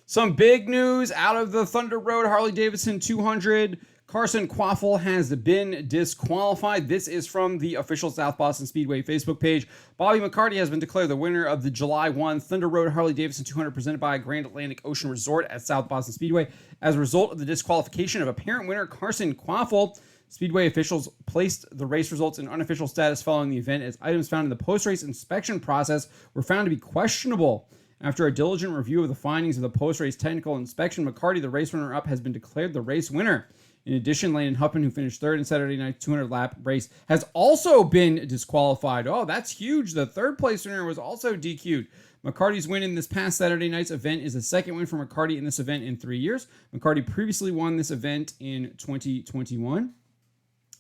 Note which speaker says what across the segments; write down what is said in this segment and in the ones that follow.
Speaker 1: Some big news out of the Thunder Road Harley Davidson 200. Carson Kvapil has been disqualified. This is from the official South Boston Speedway Facebook page. Bobby McCarty has been declared the winner of the July 1 Thunder Road Harley Davidson 200 presented by Grand Atlantic Ocean Resort at South Boston Speedway. As a result of the disqualification of apparent winner Carson Kvapil, Speedway officials placed the race results in unofficial status following the event as items found in the post-race inspection process were found to be questionable. After a diligent review of the findings of the post-race technical inspection, McCarty, the race runner-up, has been declared the race winner. In addition, Landon Huffman, who finished third in Saturday night's 200-lap race, has also been disqualified. Oh, that's huge. The third-place winner was also DQ'd. McCarty's win in this past Saturday night's event is the second win for McCarty in this event in 3 years. McCarty previously won this event in 2021.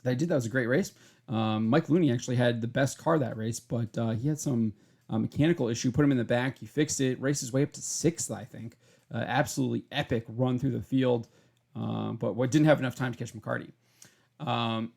Speaker 1: That was a great race. Mike Looney actually had the best car that race, but he had some mechanical issue, put him in the back. He fixed it, raced his way up to 6th, I think. Absolutely epic run through the field, but what didn't have enough time to catch McCarty.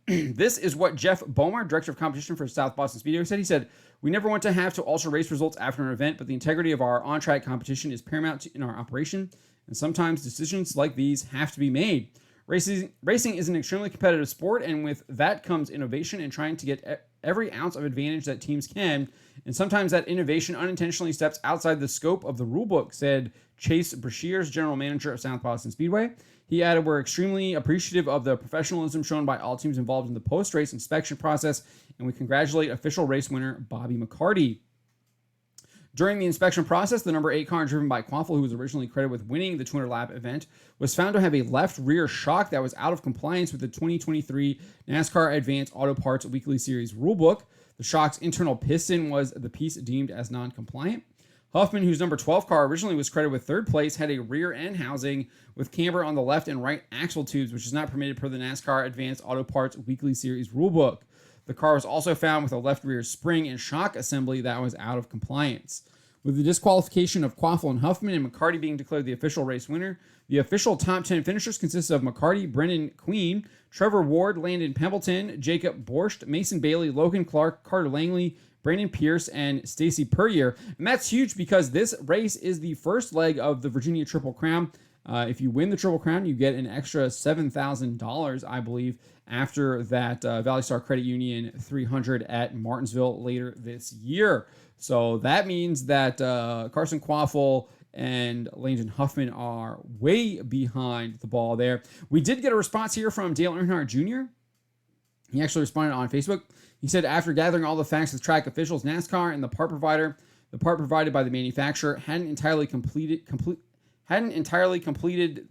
Speaker 1: This is what Jeff Bomar, director of competition for South Boston Speedway, said. He said, "We never want to have to alter race results after an event, but the integrity of our on-track competition is paramount in our operation, and sometimes decisions like these have to be made. Racing is an extremely competitive sport, and with that comes innovation and trying to get every ounce of advantage that teams can, and sometimes that innovation unintentionally steps outside the scope of the rulebook," said Chase Brashears, general manager of South Boston Speedway. He added, "We're extremely appreciative of the professionalism shown by all teams involved in the post-race inspection process, and we congratulate official race winner Bobby McCarty." During the inspection process, the number 8 car driven by Kvapil, who was originally credited with winning the 200-lap event, was found to have a left rear shock that was out of compliance with the 2023 NASCAR Advanced Auto Parts Weekly Series rulebook. The shock's internal piston was the piece deemed as non-compliant. Huffman, whose number 12 car originally was credited with third place, had a rear end housing with camber on the left and right axle tubes, which is not permitted per the NASCAR Advanced Auto Parts Weekly Series rulebook. The car was also found with a left rear spring and shock assembly that was out of compliance. With the disqualification of Kvapil and Huffman and McCarty being declared the official race winner, the official top 10 finishers consist of McCarty, Brendan Queen, Trevor Ward, Landon Pembleton, Jacob Borscht, Mason Bailey, Logan Clark, Carter Langley, Brandon Pierce, and Stacy Puryear. And that's huge because this race is the first leg of the Virginia Triple Crown. If you win the Triple Crown, you get an extra $7,000, I believe, after that Valley Star Credit Union 300 at Martinsville later this year. So that means that Carson Kvapil and Landon Huffman are way behind the ball there. We did get a response here from Dale Earnhardt Jr. He actually responded on Facebook. He said, "After gathering all the facts with track officials, NASCAR, and the part provided by the manufacturer hadn't entirely completed,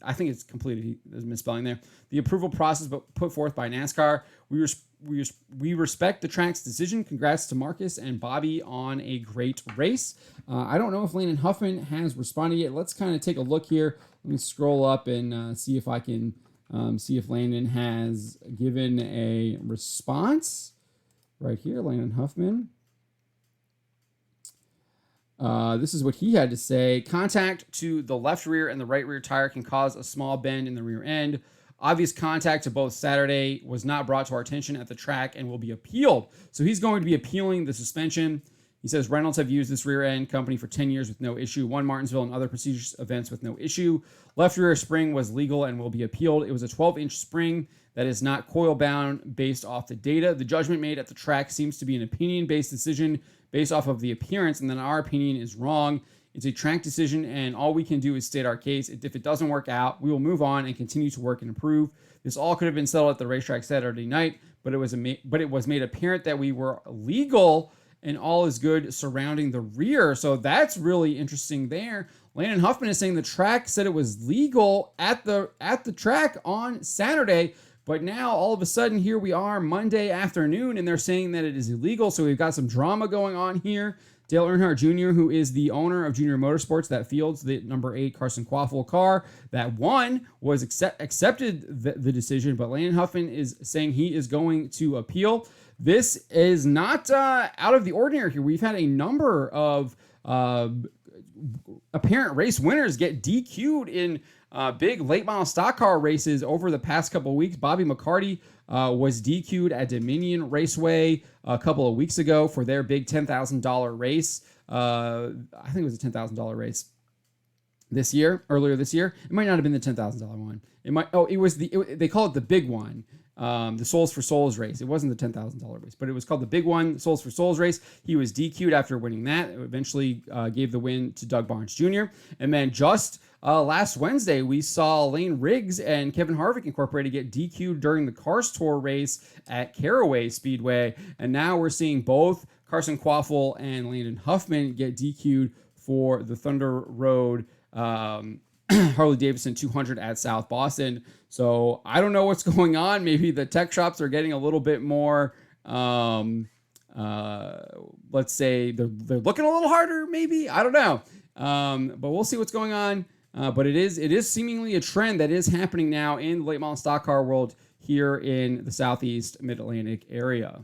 Speaker 1: I think it's completed, there's a misspelling there, the approval process but put forth by NASCAR. We respect the track's decision. Congrats to Marcus and Bobby on a great race." I don't know if Landon Huffman has responded yet. Let's kind of take a look here. Let me scroll up and see if I can see if Landon has given a response. Right here, Landon Huffman. This is what he had to say. "Contact to the left rear and the right rear tire can cause a small bend in the rear end. Obvious contact to both Saturday was not brought to our attention at the track and will be appealed." So he's going to be appealing the suspension. He says Reynolds have used this rear end company for 10 years with no issue. Won Martinsville and other prestigious events with no issue. Left rear spring was legal and will be appealed. It was a 12-inch spring that is not coil bound based off the data. The judgment made at the track seems to be an opinion-based decision based off of the appearance, and then our opinion is wrong. It's a track decision, and all we can do is state our case. If it doesn't work out, we will move on and continue to work and improve. This all could have been settled at the racetrack Saturday night, but it was made apparent that we were legal and all is good surrounding the rear. So that's really interesting there. Landon Huffman is saying the track said it was legal at the track on Saturday, but now all of a sudden here we are Monday afternoon and they're saying that it is illegal. So we've got some drama going on here. Dale Earnhardt Jr., who is the owner of Junior Motorsports that fields the number 8 Carson Kvapil car that won, was accepted the decision, but Landon Huffman is saying he is going to appeal. This is not out of the ordinary here. We've had a number of apparent race winners get DQ'd in big late model stock car races over the past couple of weeks. Bobby McCarty was DQ'd at Dominion Raceway a couple of weeks ago for their big $10,000 race. I think it was a $10,000 race. earlier this year. It might not have been the $10,000 one. It might. Oh, it was they call it the big one. The Souls for Souls race. It wasn't the $10,000 race, but it was called the big one, Souls for Souls race. He was DQ'd after winning that. It eventually gave the win to Doug Barnes Jr. And then just last Wednesday, we saw Lane Riggs and Kevin Harvick Incorporated get DQ'd during the Cars Tour race at Caraway Speedway. And now we're seeing both Carson Kvapil and Landon Huffman get DQ'd for the Thunder Road Harley Davidson 200 at South Boston. So I don't know what's going on. Maybe the tech shops are getting a little bit more, let's say they're looking a little harder, maybe. I don't know. But we'll see what's going on. But it is seemingly a trend that is happening now in the late model stock car world here in the Southeast Mid-Atlantic area.